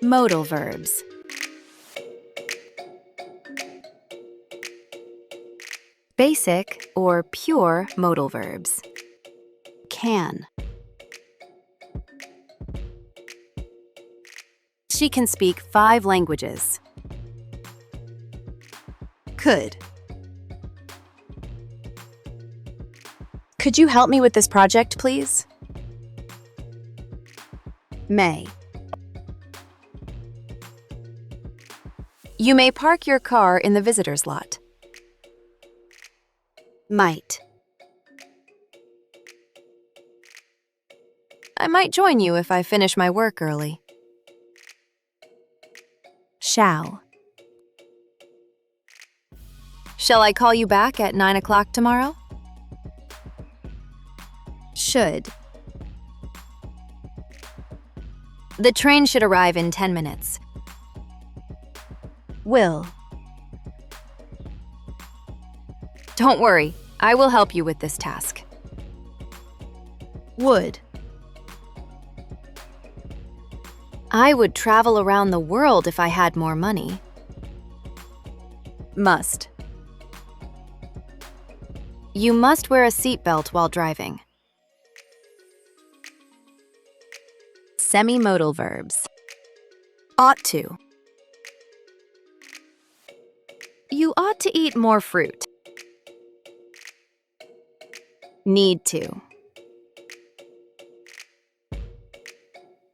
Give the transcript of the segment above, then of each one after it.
Modal verbs. Basic or pure modal verbs. Can. She can speak 5 languages. Could. Could you help me with this project, please? May. You may park your car in the visitor's lot. Might. I might join you if I finish my work early. Shall. Shall I call you back at 9 o'clock tomorrow? Should. The train should arrive in 10 minutes. Will. Don't worry, I will help you with this task. Would. I would travel around the world if I had more money. Must. You must wear a seatbelt while driving. Semi-modal verbs. Ought to. You ought to eat more fruit. Need to.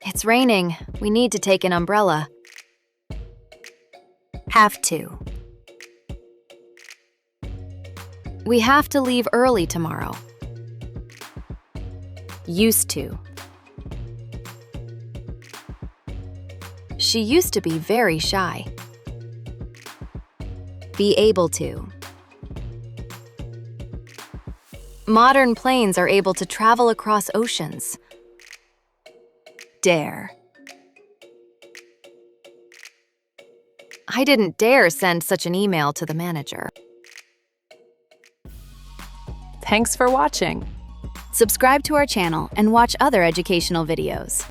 It's raining. We need to take an umbrella. Have to. We have to leave early tomorrow. Used to. She used to be very shy. Be able to. Modern planes are able to travel across oceans. Dare. I didn't dare send such an email to the manager. Thanks for watching. Subscribe to our channel and watch other educational videos.